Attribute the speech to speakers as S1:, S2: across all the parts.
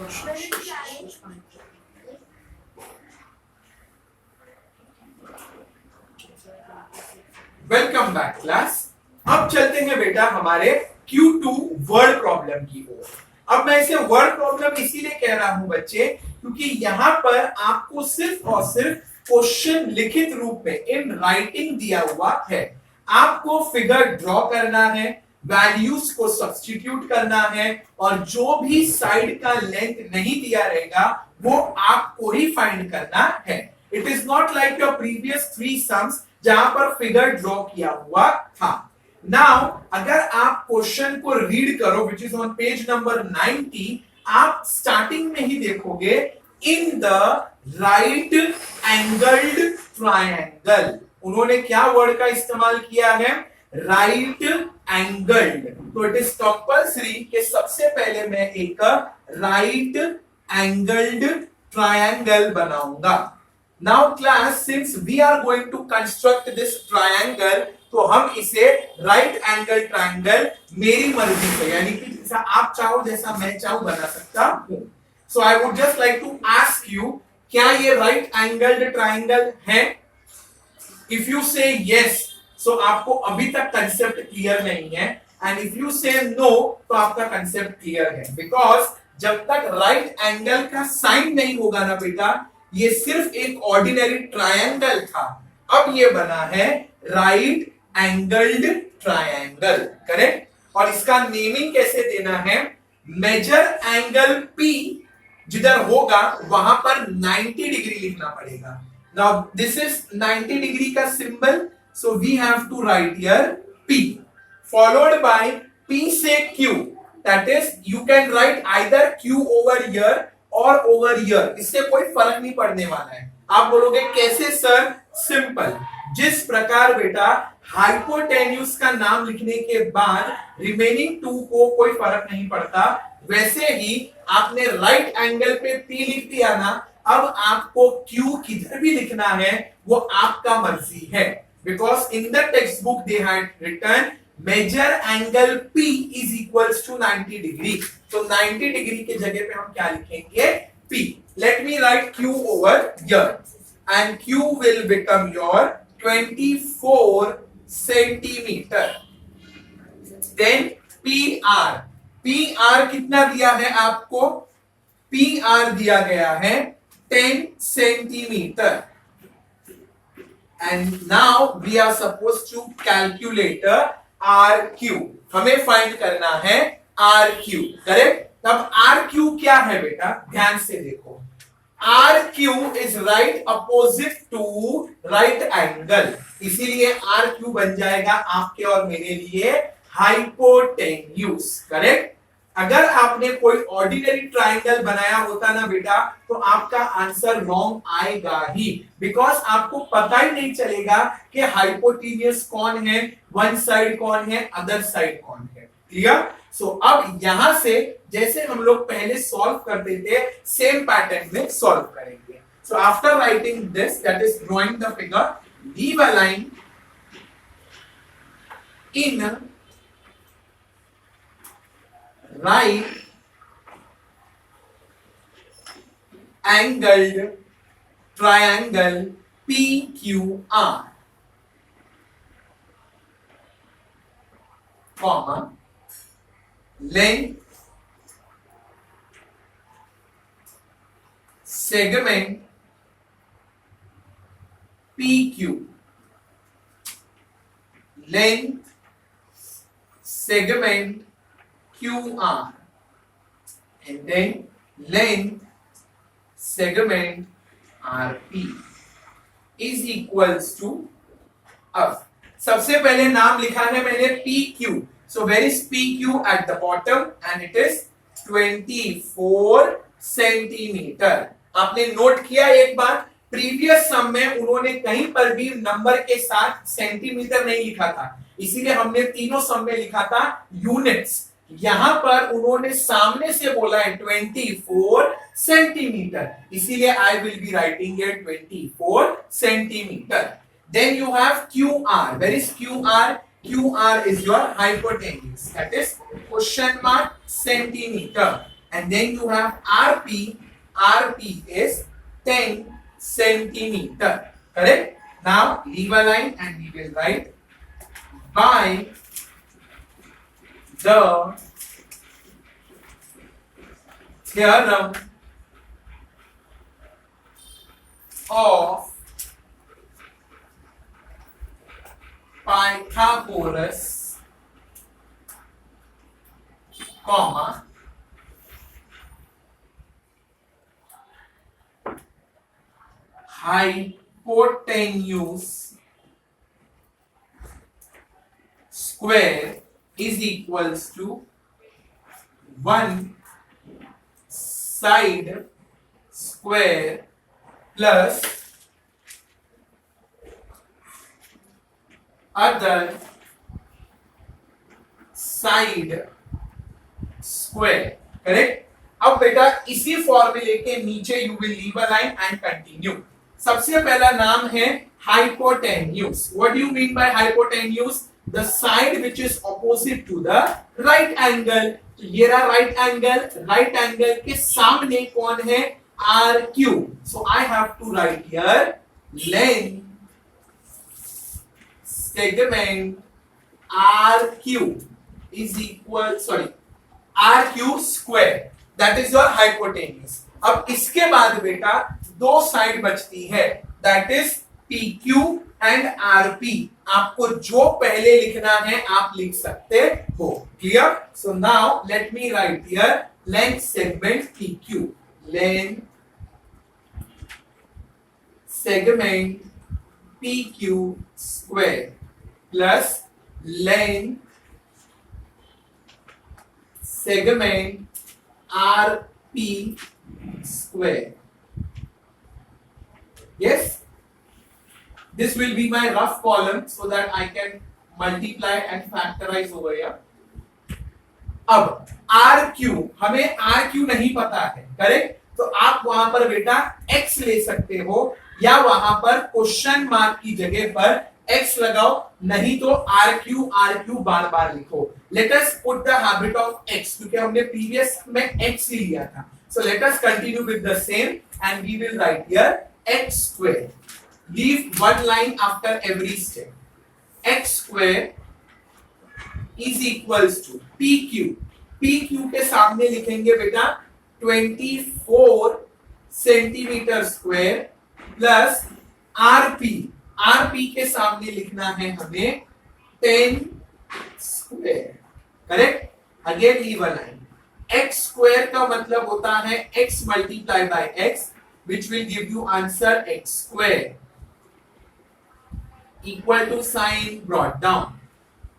S1: Welcome back class. अब चलते हैं बेटा हमारे Q2 वर्ड प्रॉब्लम की ओर। अब मैं इसे वर्ड प्रॉब्लम इसीलिए कह रहा हूं बच्चे, क्योंकि यहां पर आपको सिर्फ और सिर्फ क्वेश्चन लिखित रूप में इन राइटिंग दिया हुआ है। आपको फिगर ड्रॉ करना है, वैल्यूज को सब्स्टिट्यूट करना है, और जो भी साइड का लेंथ नहीं दिया रहेगा वो आपको ही फाइंड करना है। It is not like your previous 3 sums जहां पर फिगर ड्रॉ किया हुआ था। नाउ अगर आप क्वेश्चन को रीड करो which is on page number 90, आप स्टार्टिंग में ही देखोगे in the right angled triangle. उन्होंने क्या वर्ड का इस्तेमाल किया है? Right angled. तो इट इज कंपल्सरी कि सबसे पहले मैं एक राइट एंगल्ड ट्रायंगल बनाऊंगा। Now class, since we are going to construct this triangle, तो हम इसे right angle triangle मेरी मर्जी से, यानी कि जैसा आप चाहो जैसा मैं चाहूं बना सकता हूं। So I would just like to ask you, क्या ये right angled triangle है? If you say yes, so आपको अभी तक कंसेप्ट क्लियर नहीं है, and if you say no, तो आपका कंसेप्ट क्लियर है। Because जब तक right angle का साइन नहीं होगा ना बेटा, ये सिर्फ एक ऑर्डिनरी ट्रायंगल था, अब ये बना है राइट एंगल्ड ट्रायंगल। करेक्ट? और इसका नेमिंग कैसे देना है? मेजर एंगल P जिधर होगा वहां पर 90 डिग्री लिखना पड़ेगा। नाउ दिस इज 90 डिग्री का symbol, so we have to write here P followed by P से Q, that is you can write either Q over here और ओवर हियर, इससे कोई फर्क नहीं पड़ने वाला है। आप बोलोगे कैसे सर? सिंपल, जिस प्रकार बेटा हाइपोटेन्यूज का नाम लिखने के बाद रिमेनिंग 2 को कोई फर्क नहीं पड़ता, वैसे ही आपने राइट एंगल पे P लिख दिया ना, अब आपको Q किधर भी लिखना है वो आपका मर्जी है। Because in the text book they had written measure angle P is equals to 90 degree. तो 90 डिग्री के जगह पे हम क्या लिखेंगे? P। Let me write Q over here and Q will become your 24 centimetre. Then PR, PR कितना दिया है आपको? PR दिया गया है 10 centimetre. And now we are suppose to calculate RQ। हमें फाइंड करना है RQ। करेक्ट? अब RQ क्या है बेटा? ध्यान से देखो, RQ is right opposite to right angle, इसीलिए RQ बन जाएगा आपके और मेरे लिए हाइपोटेन्यूज। करेक्ट? अगर आपने कोई ऑर्डिनरी ट्रायंगल बनाया होता ना बेटा, तो आपका आंसर रॉन्ग आएगा ही, बिकॉज आपको पता ही नहीं चलेगा कि हाइपोटेन्यूज कौन है, वन साइड कौन है, अदर साइड कौन है। क्लियर? सो अब यहां से जैसे हम लोग पहले सॉल्व करते थे, सेम पैटर्न में सॉल्व करेंगे। So after writing this, that is drawing the figure, leave a line in right angled triangle PQR, comma, length, segment PQ, length, segment QR, and then length segment RP is equals to, अब सबसे पहले नाम लिखा है मैंने PQ, so where is PQ? at the bottom and it is 24 centimetre. आपने note किया एक बात, प्रीवियस सम में उन्होंने कहीं पर भी नंबर के साथ सेंटीमीटर नहीं लिखा था, इसीलिए हमने तीनों सम में लिखा था यूनिट्स। यहां पर उन्होंने सामने से बोला है 24 सेंटीमीटर, इसीलिए I will be writing here 24 centimetre. Then you have QR, where is QR? QR is your hypotenuse, that is question mark centimeter, and then you have RP. RP is 10 centimeter. Correct? Now leave a line and we will write by the theorem of Pythagoras, comma, hypotenuse square is equals to one side square plus other side square. Correct? अब बेटा इसी फॉर्मूले के नीचे you will leave a line and continue. सबसे पहला नाम है hypotenuse. What do you mean by hypotenuse? The side which is opposite to the right angle. तो ये रहा राइट एंगल. राइट एंगल के सामने कौन है? R Q. So I have to write here length segment RQ is equal, sorry, RQ square, that is your hypotenuse. अब इसके बाद बेटा दो साइड बचती है, that is PQ and RP. आपको जो पहले लिखना है आप लिख सकते हो. Clear? So now let me write here length segment PQ. Length segment PQ square plus length segment RP square. Yes, this will be my rough column so that I can multiply and factorize over here. अब RQ, हमें RQ नहीं पता है, correct? तो आप वहां पर बेटा X ले सकते हो या वहां पर क्वेश्चन मार्क की जगह पर X लगाओ, नहीं तो RQ बार बार लिखो. Let us put the habit of X, क्योंकि हमने प्रीवियस में X ही लिया था. So let us continue with the same and we will write here X square. Leave one line after every step. X square is equals to PQ. PQ के सामने लिखेंगे बेटा 24 centimetre square plus RP. RP के सामने लिखना है हमें 10 square. Correct? Again leave a line. X square का मतलब होता है X multiply by X, which will give you answer X square equal to sign brought down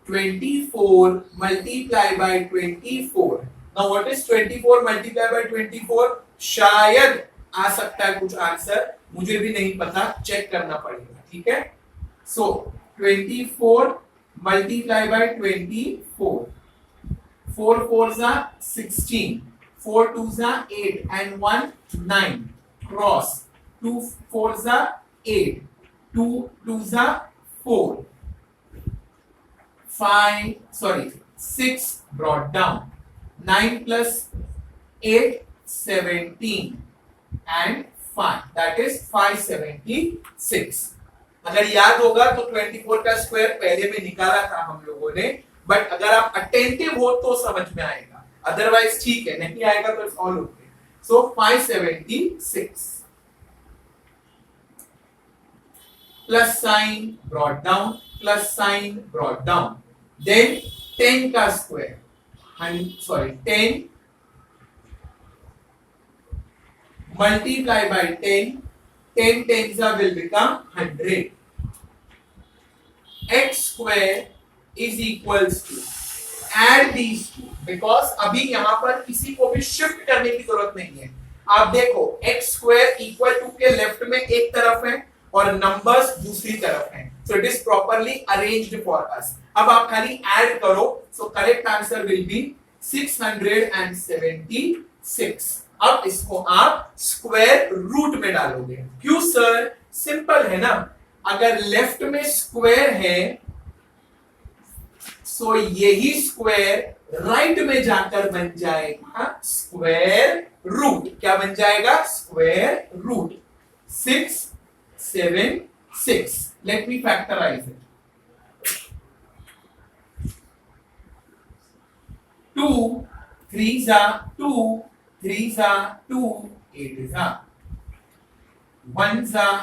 S1: 24 multiply by 24. Now what is 24 multiply by 24? शायद आ सकता है कुछ answer, मुझे भी नहीं पता, चेक करना पड़ेगा. ठीक है? सो 24 multiply by 24. 4 4s are 16, 4 2s are 8 and 1 9. Cross 2 4s are 8, 2 2s are 4, 6 brought down, 9 plus 8 17 and 5, that is 576. अगर याद होगा तो 24 का स्क्वायर पहले में निकाला था हम लोगों ने, बट अगर आप अटेंटिव हो तो समझ में आएगा, अदरवाइज ठीक है, नहीं आएगा तो it's all okay. So 576 plus sign brought down, plus sign brought down, then 10 का square, 10 multiply by 10, 10 tens will become 100. X square is equals to, add these two, because अभी यहां पर किसी को भी शिफ्ट करने की जरूरत नहीं है. आप देखो x square equal to के लेफ्ट में एक तरफ है और नंबर्स दूसरी तरफ हैं, so it is properly arranged for us. अब आप खाली ऐड करो, so correct answer will be 676. अब इसको आप स्क्वायर रूट में डालोगे. क्यों सर? सिंपल है ना, अगर लेफ्ट में स्क्वायर है सो यही स्क्वायर राइट में जाकर बन जाएगा स्क्वायर रूट। क्या बन जाएगा? Square root 676। Let me factorise it. 2 3s are 2, 3s are 2, 8s are 1s are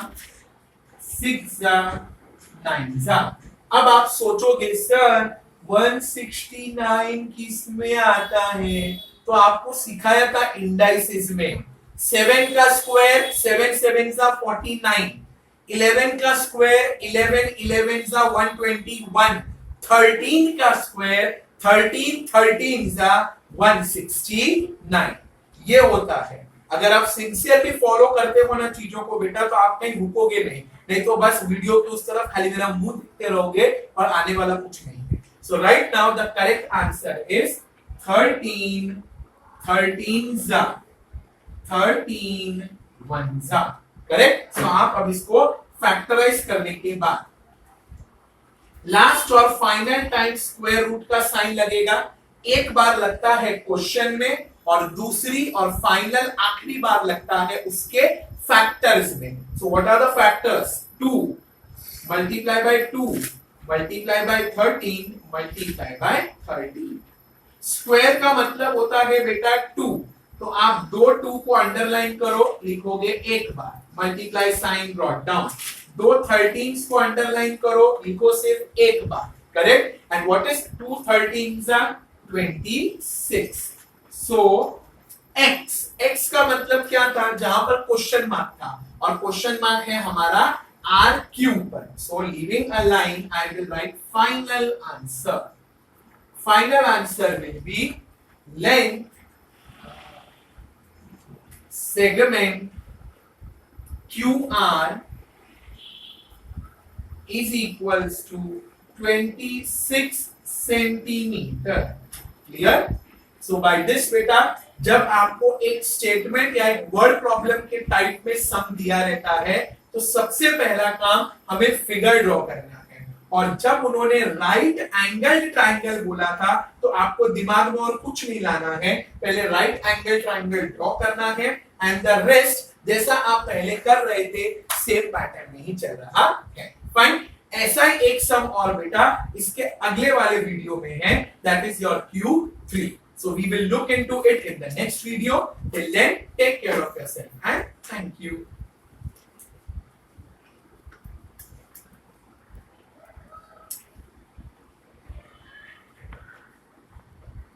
S1: 6s are 9s are। अब आप सोचोगे सर 169 किस में आता है? तो आपको सिखाया था इंडाइसिस में। 7 का स्क्वायर 7 7s are 49, 11 का स्क्वायर 11 11s are 121, 13 का स्क्वायर 13 13s are 169। ये होता है। अगर आप सिंसियरली फॉलो करते हो ना चीजों को बेटा, तो आप कहीं रुकोगे नहीं तो बस वीडियो के उस तरफ खाली मेरा मुंह देखते रहोगे और आने वाला कुछ नहीं है। So right now the correct answer is 13 13s are 13 1s are correct. So आप अब इसको फैक्टराइज करने के बाद लास्ट और फाइनल टाइम स्क्वायर रूट का साइन लगेगा। एक बार लगता है क्वेश्चन में और दूसरी और फाइनल आखिरी बार लगता है उसके फैक्टर्स में। So what are the factors? 2 multiply by 2 multiply by 13 multiply by 13। Square का मतलब होता है बेटा 2, तो आप दो 2 को अंडरलाइन करो, लिखोगे एक बार, मल्टीप्लाई साइन ब्रॉट डाउन। दो 13s को अंडरलाइन करो, लिखो सिर्फ एक बार, correct. And what is 2 13s are 26। So x का मतलब क्या था? जहां पर क्वेश्चन मार्क था, और क्वेश्चन मार्क है हमारा आर क्यू पर। So leaving a line I will write final answer. Final answer will be length segment QR is equals to 26 centimetre. Clear? So by this बेटा, जब आपको एक स्टेटमेंट या एक वर्ड प्रॉब्लम के टाइप में सम दिया रहता है तो सबसे पहला काम हमें फिगर ड्रॉ करना है। और जब उन्होंने राइट एंगल ट्राइंगल बोला था तो आपको दिमाग में और कुछ नहीं लाना है, पहले राइट एंगल ट्राइंगल ड्रॉ करना है एंड द रेस्ट जैसा आप पहले कर रहे थे सेम पैटर्न में ही चल रहा है। फाइन। ऐसा ही एक सम और बेटा इसके अगले वाले वीडियो में है, that is your Q3। So we will look into it in the next video. Till then, take care of yourself and thank you.